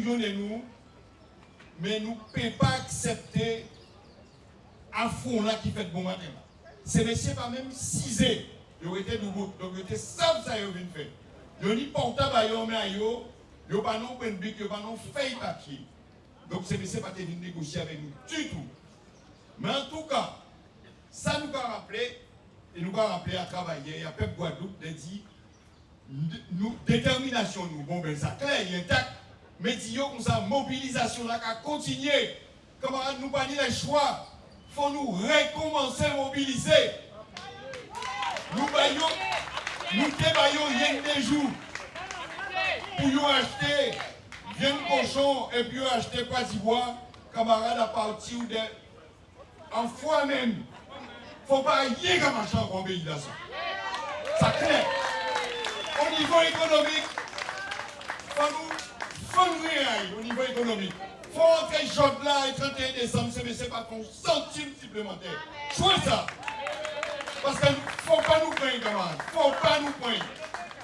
bouillonner nous, mais nous ne pouvons pas accepter un fond là qui fait bon matin. Ces messieurs pas même 6 ans, ils ont été nouveaux, donc ils étaient sans ça, ils ont fait. Ils ont dit portable à eux, mais ils n'ont pas non pen bic, ils n'ont pas non feuille papier. Donc ces messieurs pas venus négocier avec nous du tout. Mais en tout cas, ça nous a rappelé, et nous a rappelé à travailler, il y a Pep Guadeloupe qui dit, nous, détermination, nous, bon ben ça clair, il est intact, mais disons comme ça, mobilisation là, qu'à continuer, camarades, nous pas dit les choix, il faut nous recommencer à mobiliser. Nous débaillons rien des jours pour nous acheter viande cochon et puis acheter pas d'ivoire, camarades, à partir de en foi même. Il ne faut pas y aller comme machin en mobilisation. Ça clair. Au niveau économique, il faut nous fondre au niveau économique. Il faut entrer job là et 31 décembre, c'est pas ton centime supplémentaire. Jouez ça. Parce qu'il ne faut pas nous prendre, camarades. Il ne faut pas nous prendre.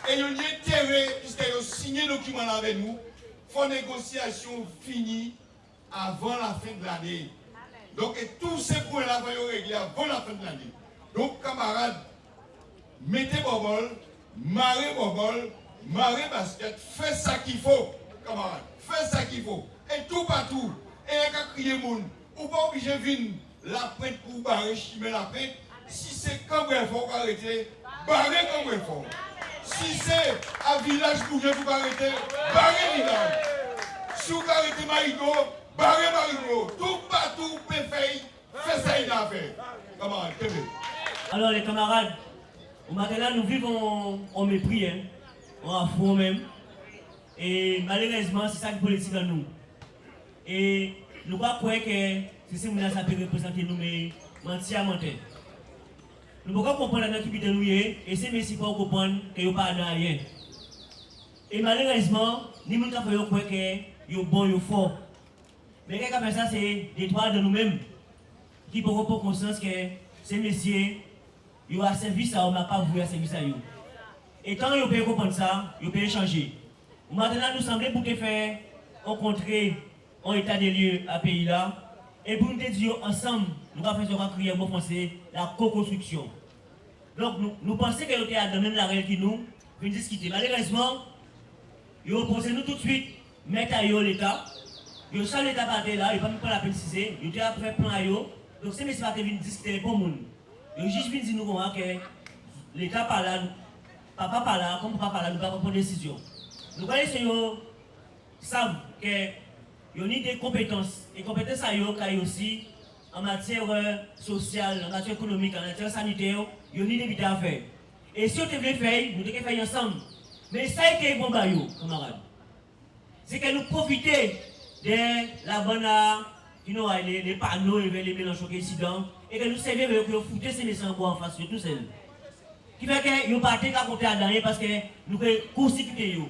Et il y a intérêt, puisqu'ils ont signé le document avec nous, il faut négociation finie avant la fin de l'année. Donc, et tous ces points-là vont être réglés avant la fin de l'année. Donc, camarades, mettez bobol, marrez bobol, marrez basket, faites ça qu'il faut, camarades. Faites ça qu'il faut. Et tout partout. Et il y a crier monde. Ou pas obligé de venir la prête pour barrer, chimer la prête. Si c'est comme il faut arrêter, barrer comme il faut. Si c'est un village bougé pour arrêter, barrer village. Si vous arrêtez Marigo, barrer Marigo. Tout partout, fait ça il a fait. Camarades, alors les camarades, au matin là, nous vivons en mépris, hein, en affront même. Et malheureusement, c'est ça qui est politique dans nous. Et nous ne croyons que c'est ce que ça peut représenter nous, mais mentir à mentir. Nous ne pouvons pas comprendre la qui de nous et c'est merci pour comprendre que nous ne parlons pas de rien. Et malheureusement, nous ne pouvons pas croire que nous sommes bons, nous sommes forts. Mais quelqu'un fait ça, c'est des droits de nous-mêmes qui pourront prendre conscience que ces messieurs, ils ont un service à eux, mais pas voulu un service à eux. Et tant que vous pouvez comprendre ça, vous pouvez changer. Maintenant, nous semblons pour te faire rencontrer en état des lieux à pays là. Et pour nous dire ensemble, nous allons faire crier un mot français, la co-construction. Donc nous pensons que nous sommes dans même la réalité qui nous, pour discuter. Malheureusement, ils ont posé nous tout de suite, mettre à eux l'État. Ils ont sans l'État parti là, ils ne vont pas la préciser, ils ont déjà fait plan à eux. Donc ces messieurs vont discuter pour nous. Ils ont juste dit nous que l'État par là, papa par là, comme papa par là, nous allons prendre des décisions. Nous connaissons, savent que ils ont des compétences. Et compétences à eux aussi en matière sociale, en matière économique, en matière sanitaire, ils ont des vidéos à faire. Et si on devait faire, nous devons faire ensemble. Mais ça qui est bon, camarades, c'est que nous profitons de la bonne, les panneaux, les mélanges incidents, et que nous servons de foutre ces messieurs en face de tout seul. Qui fait que nous partons à compter à dernier parce que nous pouvons constituer.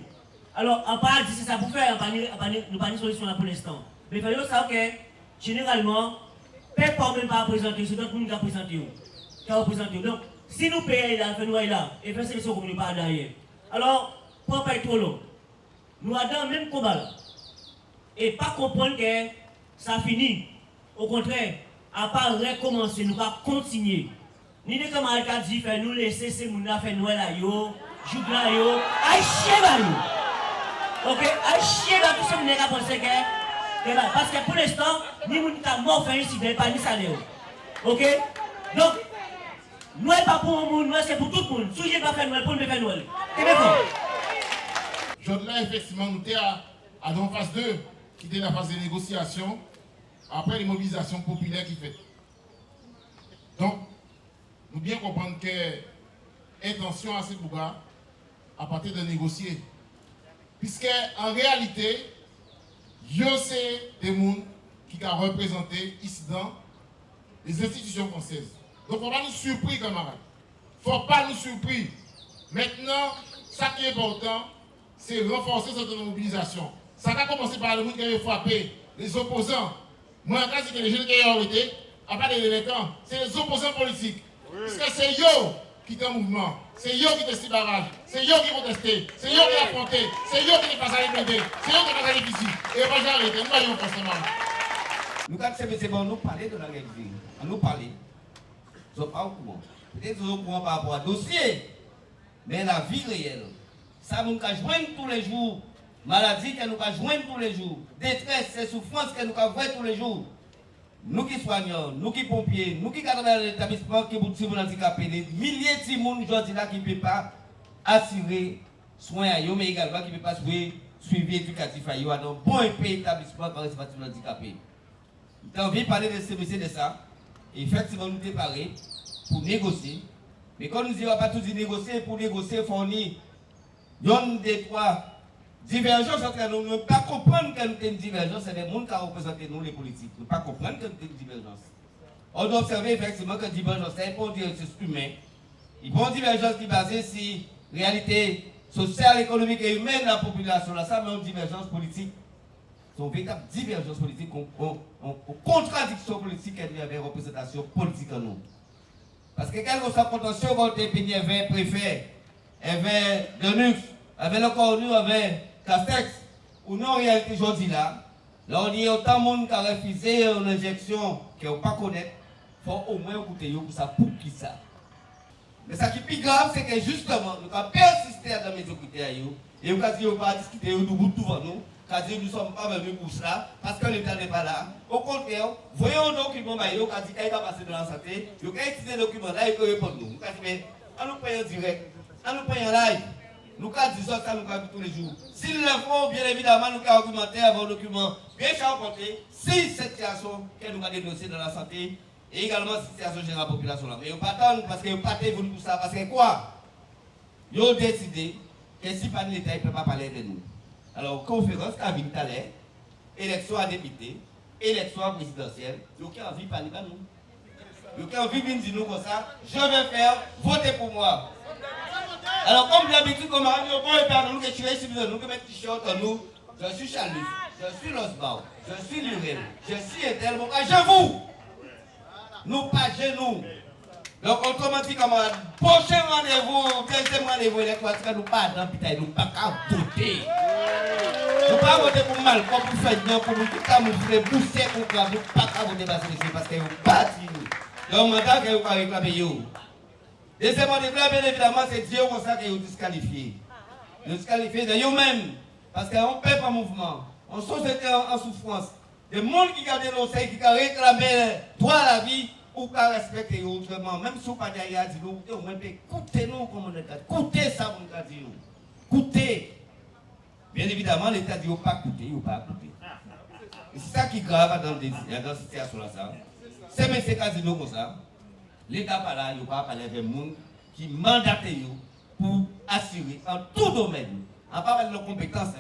Alors, en parle, c'est ça pour faire, nous pas de solution là pour l'instant. Mais il faut savoir que, généralement, personne même pas présenter, c'est d'autres qui ont présenté. Donc, si nous payons là, faisons là, et faisons ces choses comme nous pas derrière. Alors, pour pas être trop long, nous avons dans le même combat là. Et pas comprendre que ça finit. Au contraire, à part recommencer, nous allons continuer. Ni les camarades qui disent, nous laisser ces gens faire Noël là, yo, jour là, yo, aïe, chier là, yo. Ok, aïe, chier là, tout ce monde a pensé que, parce que pour l'instant, ni nous sommes morts, ici, pas ni salaire. Ok? Donc, Noël pas pour le monde, Noël c'est pour tout le monde. Si je ne pas faire Noël, pour me faire Noël. C'est d'accord? Là, effectivement, nous sommes à la phase 2, qui était la phase de négociation, après les mobilisations populaires qui fait. Donc, nous bien comprendre que l'intention à ces bougas, à partir de négocier. Puisque, en réalité, c'est des gens qui ont représenté ici dans les institutions françaises. Donc, il ne faut pas nous surprendre, camarades. Il ne faut pas nous surprendre. Maintenant, ce qui est important, c'est renforcer cette mobilisation. Ça a commencé par le monde qui a frappé les opposants. Moi, en cas, c'est que les jeunes qui ont arrêté, à part les délinquants, c'est les opposants politiques. Oui. Parce que c'est eux qui sont en mouvement. c'est eux qui décident barrage, c'est eux qui contestent, c'est eux qui affrontent, c'est eux qui passent à l'épée, c'est eux qui passent à l'épicier. Et pas jamais arrêter, nous voyons forcément. Nous, quand c'est bon, nous parler de la guerre, nous parler. Nous ne sommes pas au courant. Peut-être que nous sommes au courant par rapport à dossier, mais la vie réelle, ça nous joindre tous les jours. Maladie que nous joindre tous les jours. Détresse et souffrance que nous voyons tous les jours. Nous qui soignons, nous qui pompiers, nous qui cadrons l'établissement qui pour les handicapés, des milliers de personnes aujourd'hui là qui ne peuvent pas assurer soins à eux, mais également qui ne peuvent pas suivre éducatif à eux, dans un bon établissement pour les handicapés. Nous avons envie de parler de ce monsieur de ça. Et effectivement, nous préparer pour négocier. Mais quand nous disons pas tout dire négocier, pour négocier, fournir, donne des trois divergences entre nous. Nous ne pas comprendre que nous avons une divergence, c'est les gens qui représentent nous, les politiques. Nous ne pas comprendre que nous avons une divergence. On doit observer effectivement que la divergence, c'est pas une divergence humaine. Il y a une divergence qui est basée sur la réalité sociale, économique et humaine de la population. Là, ça, mais une divergence politique. C'est une véritable divergence politique, une contradiction politique avec la représentation politique en nous. Parce que quel que soit le contentieux, quand on est avec préfet, avec Denux, avec le Cornu, avec Castex, ou non, en réalité, aujourd'hui là, on y a autant de monde qui a refusé une injection qu'on ne pas connaître, il faut au moins écouter pour ça, pour qui ça. Mais ce qui est plus grave, c'est que justement, nous avons persisté dans la médiocrité, et nous avons pas discuté, nous avons tout devant nous. Nous ne sommes pas venus pour cela, parce que l'État n'est pas là. Au contraire, voyons un document, il a dit qu'il va passer dans la santé, il a utilisé le document là, il peut répondre nous. Nous avons dit, on nous paye en direct, on nous paye en live. Nous avons dit ça, nous avons tous les jours. S'il le faut, bien évidemment, nous avons argumenté avec un document bien charpenté, si cette situation que nous avons dénoncée dans la santé, et également cette situation générale de la population là. Mais ils ne pas attendre parce qu'ils n'ont pas été venus pour ça, parce que quoi? Ils ont décidé que si pas l'État, il ne peut pas parler de nous. Alors, conférence, cabine tout à l'heure, élection à député, élection à présidentielle, il n'y a envie de parler de nous. Il n'y a envie de dire nous comme ça, je vais faire, votez pour moi. Alors, comme d'habitude, comme on a dit, nous que tu es ici, nous que mettre t-shirt en nous, je suis Chalus, je suis Losbao, je suis Lurel, je suis Etel, je vous. Nous pas genoux. Donc, autrement dit, camarade, prochain rendez-vous, deuxième rendez-vous électoral, nous pas dans le nous pas qu'à voter. Nous ne pas voter pour mal, pour faire bien, pour nous camoufler, pousser pour nous ne pas voter parce que vous battez nous. Donc, mandat que vous avez réclamé. Deuxièmement, bien évidemment, c'est Dieu comme ça que vous disqualifiez. Vous disqualifiez de vous-même. Parce qu'on ne paie pas mouvement. On société en souffrance. Des gens qui gardent l'océan, qui réclament droit à la vie, ou qu'à respecter autrement. Même si vous n'avez pas dit, vous écoutez-nous comme on est. Écoutez ça, vous nous dit. Écoutez. Bien évidemment, l'État dit qu'il ne faut pas écouter, il ne faut pas écouter. Et c'est ça qui est grave dans cette situation-là. C'est M. Casino comme ça. L'État pas là, il ne faut pas parler avec les gens qui mandatent pour assurer en tout domaine, en pas parler de compétences,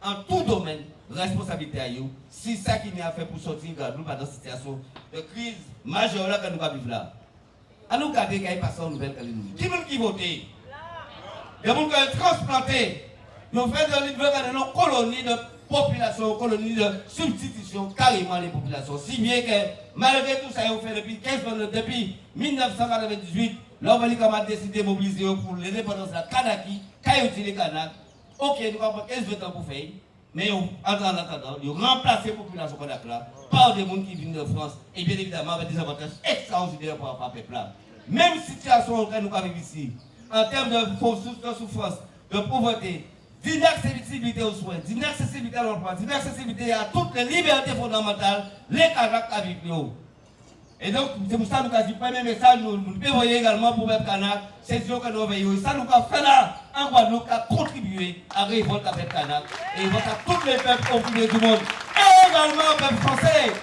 en tout domaine, responsabilité à eux. Si ça qui n'est à faire pour sortir nous dans cette situation de crise majeure là que nous vivons là. À nous garder qu'il y a pas en nouvelle Calédonie. Qui veut qui voter? Il y a des gens qui ont transplanté. Nous faisons une colonie de population, colonie de substitution, carrément les populations. Si bien que, malgré tout ça, on fait depuis 15 ans, depuis 1998, l'Organisme a décidé de mobiliser pour l'indépendance de la Kanaki, Kayoti les Kanak. Ok, nous avons 15 ans pour faire, mais en attendant, nous remplacer la population Kanak là par des gens qui viennent de France, et bien évidemment avec des avantages extraordinaires pour le peuple là. Même situation que nous avons ici, en termes de souffrance, de pauvreté, d'inaccessibilité aux soins, d'inaccessibilité à l'emploi, d'inaccessibilité à toutes les libertés fondamentales, les Kanaks à vivre. Et donc, c'est pour ça que nous avons dit, premier message, nous pouvons également pour le Kanak, c'est ce que nous veillons. Ça, nous avons fait là, en Guadeloupe, à contribuer à révolte avec Kanak, et révolte à tous les peuples opprimés du monde, et également au peuple français.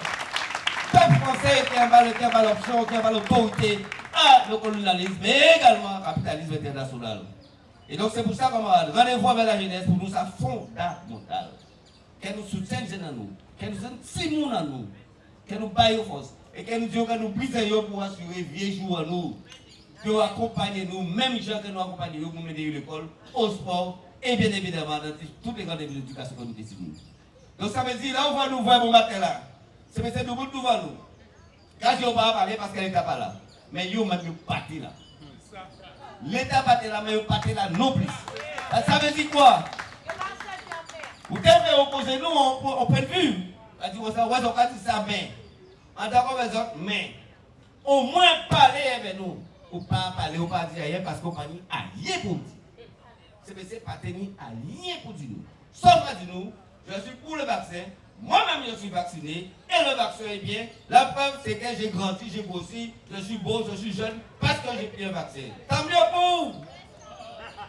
Peuple français qui a mal l'option, qui a mal l'autorité à le colonialisme, mais également au capitalisme international. Et donc c'est pour ça, camarades, rendez-vous avec la jeunesse, pour nous, c'est fondamental. Qu'elle nous soutienne à nous, qu'elle nous soutienne à nous, qu'elle nous baille aux forces, et qu'elle nous dise que nous brisons pour assurer vieux jours à nous, pour accompagner nous, même les gens que nous accompagnons pour mener l'école, au sport, et bien évidemment dans toutes les grandes éducations que nous décidons. Donc ça veut dire, là, on va nous voir mon matin là. C'est M. Doubout devant nous. Quand je ne vais pas parler parce qu'elle n'est pas là. Mais yo même parti là. l'État battait la main, battait la non plus. Ça veut dire quoi? Vous devez opposer nous au point de vue. On va dire ça, mais en d'accord avec les autres, mais au moins parler avec nous. Ou pas parler, ou pas dire rien parce qu'on n'a rien pour dire. C'est pas tenir à rien pour dire nous. Sauf à dire nous, je suis pour le vaccin, moi-même je suis vacciné, et le vaccin est bien. La preuve c'est que j'ai grandi, j'ai grossi, je suis beau, je suis jeune, parce que j'ai pris un vaccin. Tant mieux pour vous.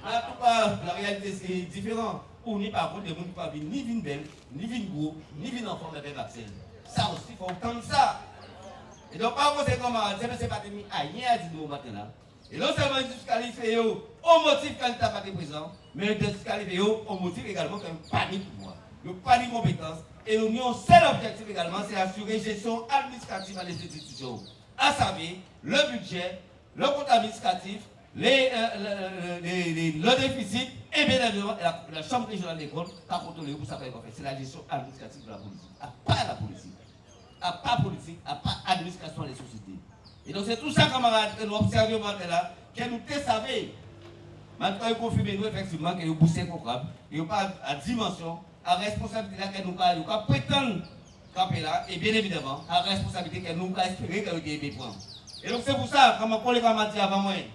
En tout cas, la réalité c'est différent. Pour nous, par contre, des gens qui ne peuvent ni vivre belle, ni vivre gros, ni vivre en forme avec le vaccin. Ça aussi, il faut entendre ça. Et donc, par conséquent, c'est pas tenir à rien à dire nous matin là. Et non seulement disqualifier au motif qu'elle n'a pas été présent, mais disqualifier au motif également qu'elle n'a pas de pouvoir, il n'y a pas de compétence. Et l'union, seul objectif également, c'est d'assurer gestion administrative à les institutions. À savoir, le budget, le compte administratif, le déficit et bien évidemment la Chambre régionale des comptes qui a contrôlé pour savoir quoi faire. C'est la gestion administrative de la politique. Pas la politique. Pas politique, pas administration des sociétés. Et donc c'est tout ça, camarades, que nous observons là, que nous te savons. Maintenant, il confirme nous effectivement que nous poussons programme, il n'y a pas à dimension, à responsabilité que nous avons prétendre camper là, et bien évidemment, à responsabilité que nous avons espéré que nous devons prendre. Et donc c'est pour ça, comme mon collègue m'a dit avant moi, il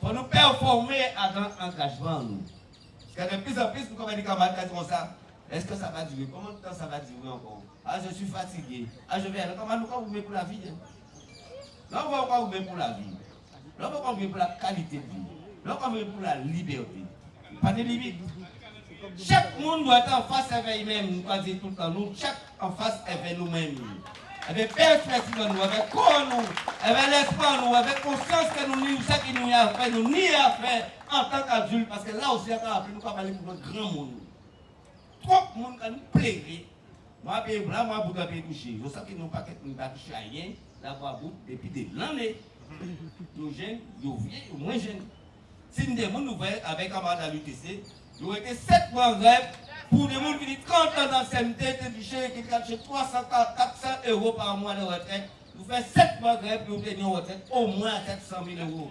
faut nous performer avec engagement. Parce que de plus en plus, nous comme des camarades qui disent ça, est-ce que ça va durer? Combien de temps ça va durer encore? Ah, je suis fatigué. Ah, je vais aller. Comment nous vous mettez pour la vie? Là, on va vous mettre pour la vie. Là, on va vous mettre pour la qualité de vie. Là, on va vous mettre pour la liberté. Pas de limite. Chaque monde doit être en face avec lui-même. Nous pas dire tout le temps. Nous, chaque en face avec nous-mêmes. Avec perspective nous, avec corps nous, avec l'espoir nous, avec conscience que nous n'y ce qui nous y a fait, nous n'y a fait en tant qu'adultes. Parce que là aussi, après, nous ne pouvons pas parler pour notre grand monde. Trop de monde qui nous plairait. Moi, je suis blanc, moi, je suis touché. Je sais que nous ne pouvons pas toucher à rien, d'avoir bout depuis des années. Nous jeunes, nous vieux, nous moins jeunes. Si nous avons nous avec un mandat à l'UTC, nous avons été 7 mois en grève pour des gens qui ont 30 ans d'ancienneté, qui touchent 300, 400 euros par mois de retraite. Nous faisons 7 mois de grève pour obtenir une retraite au moins à 700 000 euros.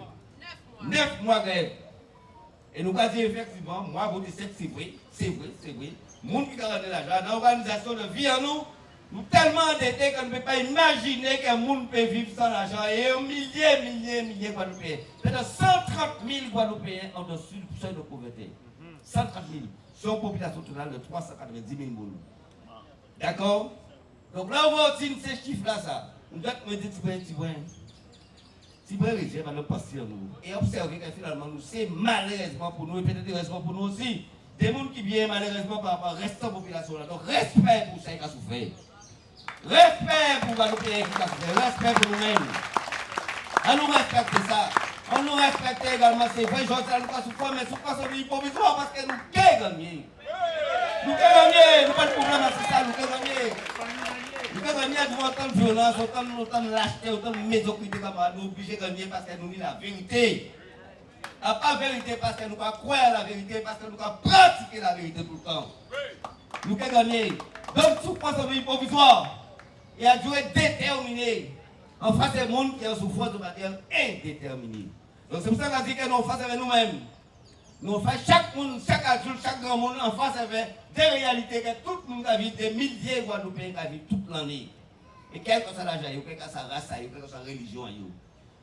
9 mois de grève. Et nous avons dit effectivement, moi, voter 7, c'est vrai, c'est vrai, c'est vrai. Les gens qui ont gagné l'argent, dans l'organisation de vie en nous, nous sommes tellement endettés qu'on ne peut pas imaginer qu'un monde peut vivre sans l'argent. Et milliers de Guadeloupéens. Plus de 130 000 Guadeloupéens en dessous du seuil de pauvreté. 130 000. Sur une population totale de 390 000 personnes. D'accord? Donc là, on va obtenir ces chiffres-là, ça. Nous devons me dire, si vous avez le passer nous et observer que finalement, nous, c'est malheureusement pour nous et peut-être heureusement pour nous aussi. Des gens qui viennent malheureusement par rapport à la population là. Donc, respect pour ça qui a souffert. Respect pour Guadeloupéens qui a souffert. Respect pour nous-mêmes. On nous respecte ça. On nous respecte également. C'est vrai, je dis à nous pas souffrir, mais souffrir sur l'île provisoire parce que nous avons gagné. Nous avons gagné. Nous n'avons pas de problème avec ça. Nous avons gagné. Nous avons gagné avec autant de violence, autant de lâcheté, autant de médiocrité. Nous sommes obligés de gagner parce que nous avons la vérité. Pas vérité parce que nous ne croyons pas à la vérité, parce que nous avons pratiqué la vérité tout le temps. Nous avons gagné. Donc, souffrance sur l'île provisoire. Il a dû être déterminé en face des gens qui ont souffert de manière indéterminée. Donc c'est pour ça qu'on dit que nous faisons avec nous-mêmes. Nous faisons chaque monde, chaque adulte, chaque grand monde en face avec des réalités que tout le monde a vu, des milliers de Guadeloupéens qui vivent toute l'année. Et quel que soit l'âge, quel que soit sa race, quel que soit sa religion.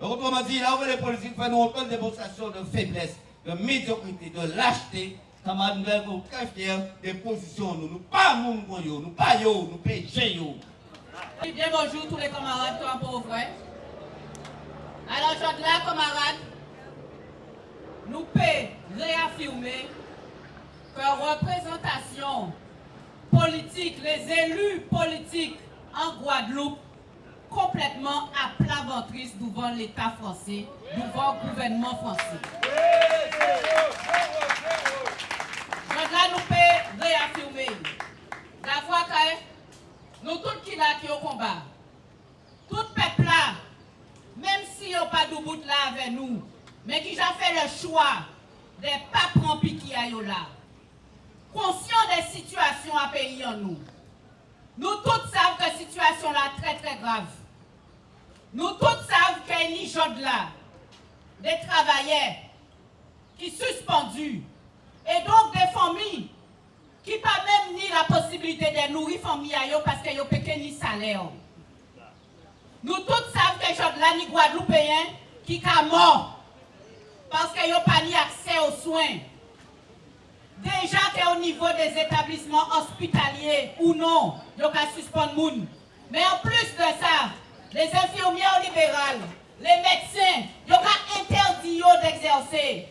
Donc autrement dit, là où les politiques font autant de démonstrations de faiblesse, de médiocrité, de lâcheté, camarades, nous sommes très fiers des positions. Nous pas monde, nous pas yo, nous pas yo. Bien bonjour tous les camarades qui sont pauvres. Alors, je là, camarades, nous pouvons réaffirmer que la représentation politique, les élus politiques en Guadeloupe, complètement à plat ventrice devant l'État français, devant le gouvernement français. Donc là, nous pouvons réaffirmer d'avoir que nous tous qui là qui au combat, tout peuple là, même si n'y a pas de bout là avec nous, mais qui a fait le choix de ne pas prendre piquet à là, conscient des situations à pays en nous. Nous tous savons que la situation là très très grave. Nous tous savons qu'il y a une jode là. des travailleurs qui sont suspendus, et donc des familles qui n'ont pas même ni la possibilité de nourrir les familles parce qu'ils n'ont pas ni salaire. Nous tous savons que les gens de la Guadeloupéens qui sont morts parce qu'ils n'ont pas ni accès aux soins. Déjà qu'au niveau des établissements hospitaliers ou non, ils ont suspendre les gens. Mais en plus de ça, les infirmières libérales, les médecins, ils ont interdit d'exercer.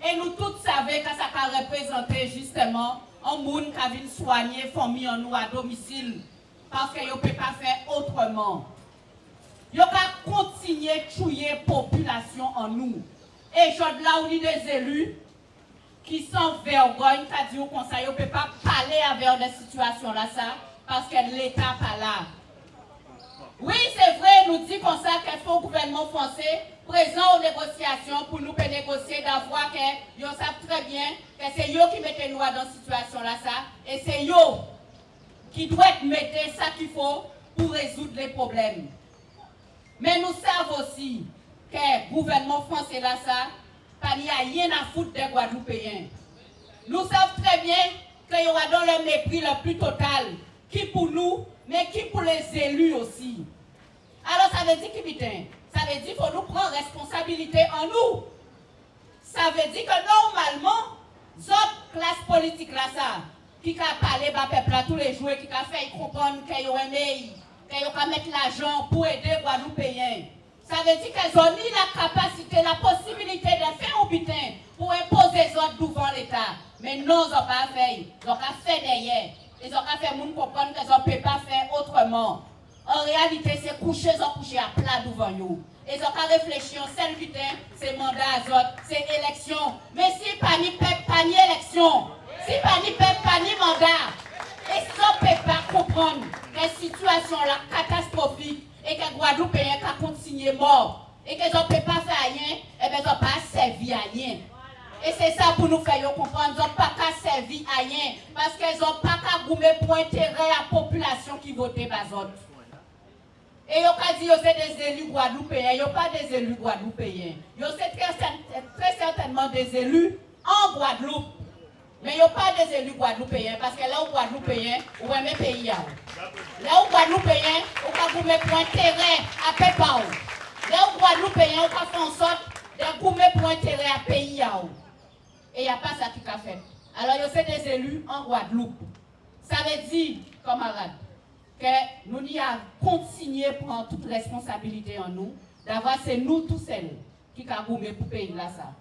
Et nous tous savons que ça peut représenter justement un monde qui vient soigner les familles en nous à domicile. Parce qu'ils ne peuvent pas faire autrement. Ils ont continuer à tuer la population en nous. Et je là où il y a des élus qui sont vergognent, qui disent comme ça, ils ne peuvent pas parler avec des situations là, ça, parce que l'État n'est pas là. Oui, c'est vrai, nous dit comme ça qu'il faut le gouvernement français présent aux négociations pour nous négocier d'avoir que ils savent très bien que c'est eux qui mettent nous dans cette situation là, ça, et c'est eux qui doivent mettre ça qu'il faut pour résoudre les problèmes. Mais nous savons aussi que le gouvernement français là, ça, il n'y a rien à foutre des Guadeloupéens. Nous savons très bien qu'il y aura dans le mépris le plus total, qui pour nous, mais qui pour les élus aussi. Alors ça veut dire ça veut dire qu'il faut nous prendre responsabilité en nous. Ça veut dire que normalement, cette classe politique là, ça, qui a parlé à peuple là tous les jours, qui a fait comprendre qu'ils ont aimé, qu'ils ont mettre l'argent pour aider les Guadeloupéens. Ça veut dire qu'elles ont ni la capacité, la possibilité de faire un butin pour imposer les autres devant l'État. Mais non, ils n'ont pas fait. Ils ont fait derrière. Ils ont fait les gens comprendre qu'ils ne peuvent pas faire autrement. En réalité, c'est coucher, ils ont couché à plat devant nous. Ils ont pas réfléchi, seul butin, c'est mandat à autres, c'est élection. Mais si pas ni peuple, pas ni élection, si pas ni peuple, pas ni mandat, et si on ne peut pas comprendre que la situation là catastrophique et que Guadeloupéens ont continué mort et qu'ils ne peuvent pas faire rien, et bien ils n'ont pas servi à rien. Et c'est ça pour nous faire comprendre, ils n'ont pas servi à rien parce qu'ils n'ont pas goumé pour intérêt à la population qui votait par eux. Et ils ont dit que c'est des élus guadeloupéens, ils n'ont pas des élus guadeloupéens. Ils sont très certainement des élus en Guadeloupe. Mais il n'y a pas des élus guadeloupéens parce que là où Guadeloupéens, ou même pays. Là où Guadeloupéens, on va pour intérêt à Pépao. Là où Guadeloupéens, on va faire en sorte de goumer pour intérêt à pays. Et il n'y a pas ça qui a fait. Alors, il y a des élus en Guadeloupe. Ça veut dire, camarades, que nous n'y avons continué à prendre toute responsabilité en nous, d'avoir c'est nous tous seuls qui avons goumé pour pays là ça.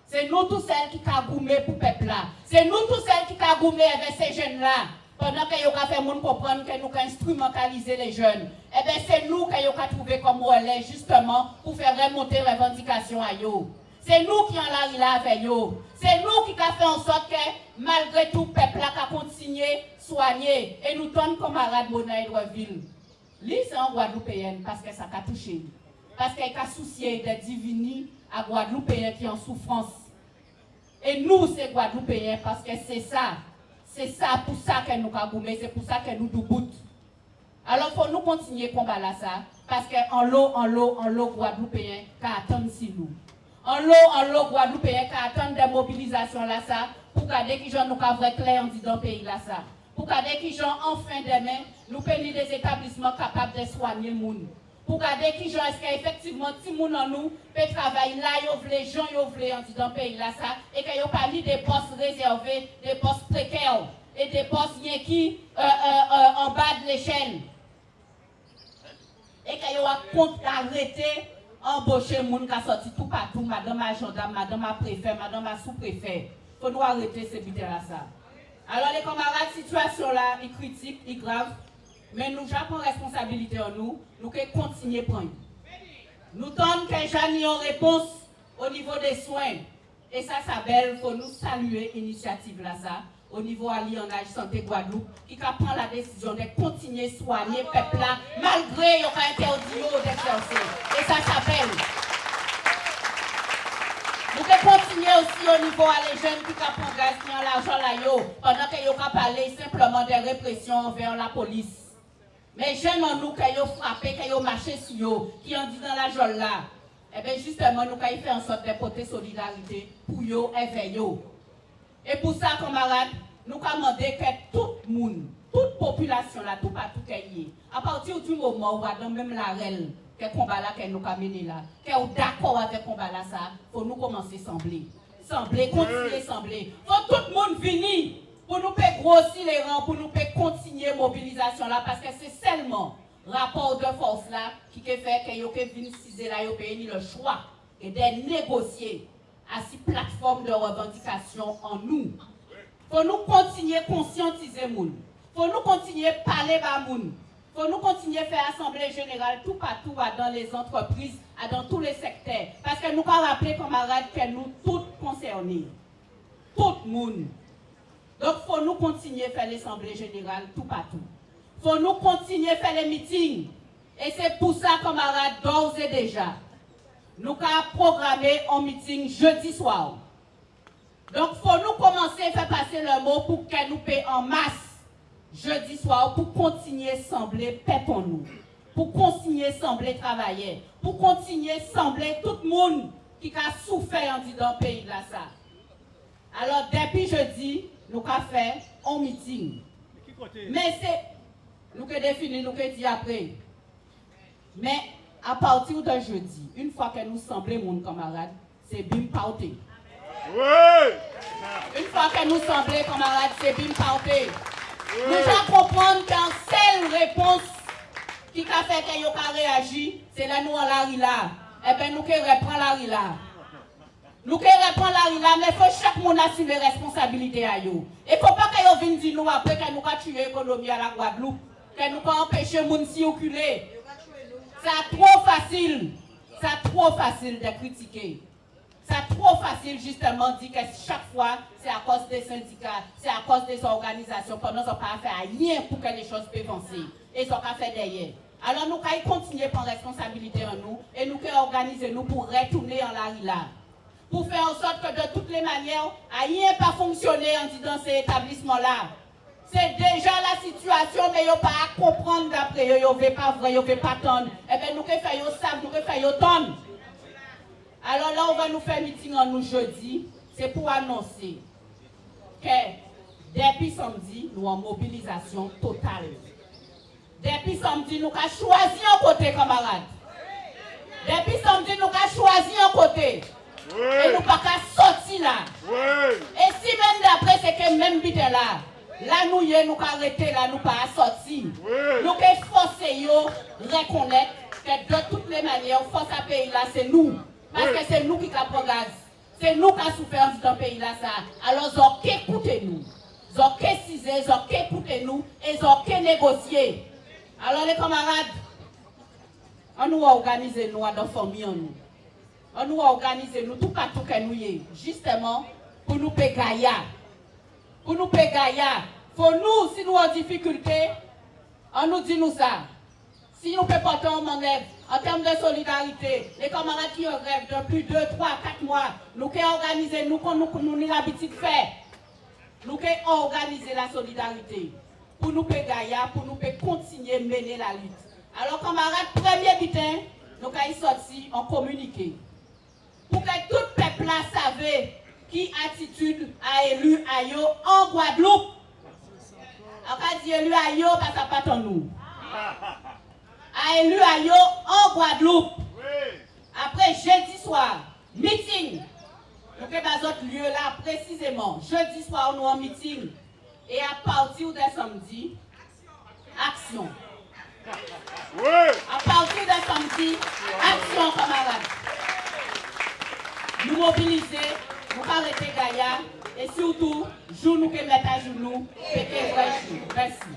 C'est nous tous seuls qui avons goumé pour le peuple là. C'est nous tous seuls qui avons goumé avec ces jeunes là. Pendant que nous avons fait monde comprendre que nous avons instrumentalisé les jeunes. Eh bien, c'est nous qui avons trouvé comme relais justement pour faire remonter les revendications à eux. C'est nous qui en arrivons là avec eux. C'est nous qui avons fait en sorte que malgré tout, le peuple a continué à soigner. Et nous tenons camarades Mona et Edouardville. Lui, c'est un Guadeloupéen parce que ça a touché. Parce qu'il a soucié de diviner à Guadeloupéens qui sont en souffrance. Et nous, c'est Guadeloupéens parce que c'est ça. C'est ça pour ça que nous avons goumé, c'est pour ça que nous debout. Alors, il faut nous continuer à combattre ça. Parce qu'en l'eau, Guadeloupéens qui attendent si nous. En l'eau, Guadeloupéens qui attendent des mobilisations là ça. Pour garder qui nous avons clair en disant pays là ça. Pour garder qui enfin demain, nous payons des établissements capables de soigner les gens. Pour garder qui est-ce qu'effectivement, si nous en nous peut travailler là, les gens en disant pays là ça, et qu'il n'y a pas mis des postes réservés, des postes précaires, et des postes qui en bas de l'échelle. Et qu'il y a compte d'arrêter, embaucher les gens qui sont sortis tout partout, madame la gendarme, madame la préfet, madame la sous-préfet. Il faut nous arrêter ces bidets là ça. Alors les camarades, situation là, est critique, est grave. Mais nous avons responsabilité en nous, nous devons continuer à prendre. Nous tentons que j'ai une réponse au niveau des soins. Et ça, il faut nous saluer l'initiative là, ça, au niveau Alliance Santé Guadeloupe, qui prend la décision de continuer à soigner le peuple là, malgré qu'il y a interdit d'exercer. Et ça s'appelle. Nous devons continuer aussi au niveau les jeunes qui prennent gaz, qui ont l'argent là, pendant qu'ils ont parlé simplement de répression envers la police. Mais jeunes en nous qui ont frappé, qui ont marché sur eux, qui ont dit dans la jolle là, eh bien justement, nous avons fait en sorte de porter solidarité pour eux et vers eux. Et pour ça, camarades, nous avons demandé que tout le monde, toute population, là, tout partout qu'elle y est, à partir du moment où on a même la règle, que le combat là, que nous avons mené là, que nous sommes d'accord avec le combat là, ça, il faut nous commencer à sembler. Sembler, continuer à sembler. Il faut tout le monde venir pour nous faire grossir les rangs, pour nous faire continuer la mobilisation là, parce que c'est seulement rapport de force là qui fait que vous avez le choix et de négocier à ces plateformes de revendication en nous. Il faut nous continuer à conscientiser les gens. Il faut nous continuer à parler à les gens. Il faut nous continuer à faire assemblée générale tout partout dans les entreprises, dans tous les secteurs. Parce que nous avons rappelé, camarades, que nous tous concernés. Tout le monde. Donc il faut nous continuer à faire l'assemblée générale tout partout. Il faut nous continuer à faire les meetings. Et c'est pour ça, camarades, d'ores et déjà, nous avons programmé un meeting jeudi soir. Donc il faut nous commencer à faire passer le mot pour que nous payions en masse jeudi soir pour continuer à sembler paix pour nous, pour continuer à sembler travailler, pour continuer à sembler tout le monde qui a souffert dans le pays de la ça. Alors depuis jeudi, nous avons fait un meeting. Mais c'est, nous avons défini, nous avons dit après. Mais à partir de jeudi, une fois que nous semblons mon camarade, c'est bim pauté. Une fois que nous semblons camarades, c'est bim pauté. Nous devons comprendre qu'une seule réponse qui a fait que nous avons réagi, c'est là nous en la rila. Eh bien, nous reprendre la rila. Nous reprendre la rila, mais il faut que chaque monde assume les responsabilités à eux. Et il ne faut pas que nous viennent dire nous après que nous avons tué l'économie à la Guadeloupe, que nous avons empêché les gens de circuler. C'est trop facile de critiquer. C'est trop facile justement de dire que chaque fois, c'est à cause des syndicats, c'est à cause des organisations, pendant qu'ils n'ont pas fait rien pour que les choses puissent avancer. Et ils n'ont pas fait derrière. Alors nous allons continuer à prendre responsabilité en nous et nous allons organiser nous pour retourner en la rila. Pour faire en sorte que de toutes les manières, rien n'a pas fonctionné en disant ces établissements-là. C'est déjà la situation, mais ils n'ont pas à comprendre d'après eux, ils ne veulent pas vrai, ils ne veulent pas tendre. Eh bien, nous allons faire ça, nous allons faire tendre. Alors là, on va nous faire un meeting en nous jeudi. C'est pour annoncer que depuis samedi, nous avons mobilisation totale. Depuis samedi, nous avons choisi un côté, camarades. Depuis samedi, nous avons choisi un côté. Et nous pas qu'à sortir là. Et si même d'après, c'est que même bite là. Là, nous avons arrêté, là, nous pas sortir. Nous avons forcé à reconnaître que de toutes les manières, force à pays là, c'est nous. Parce que c'est nous qui avons gaz. C'est nous qui avons souffert dans ce pays là. Alors, ils ont écouté nous. Ils ont décidé, ils ont écouté nous et ils ont négocié. Alors, les camarades, on nous a organisé nous dans la famille. On nous a organisé nous tout partout que nous y justement pour nous payer Gaïa. Pour nous payer Gaïa. Pour nous, si nous avons des difficultés, on nous dit nous ça. Si nous pouvons porter en manœuvre, en termes de solidarité, les camarades qui ont rêve depuis 2, 3, 4 mois, nous pouvons organiser, nous avons l'habitude de faire. Nous pouvons organiser la solidarité pour nous payer Gaïa, pour nous continuer à mener la lutte. Alors, camarades, premier butin, nous avons sorti en communiqué. Pour que tout le peuple sache qui attitude a élu Ayo en Guadeloupe. On va dire élu Ayo parce que ça pas en nous. A élu Ayo en Guadeloupe. Après jeudi soir, meeting. Nous avons d'autres lieux là précisément. Jeudi soir, nous avons un meeting. Et à partir de samedi, action. À partir de samedi, action, camarades. Nous mobiliser, nous arrêter Gaïa et surtout, nous mettre à genoux, péter vrai jour. Merci.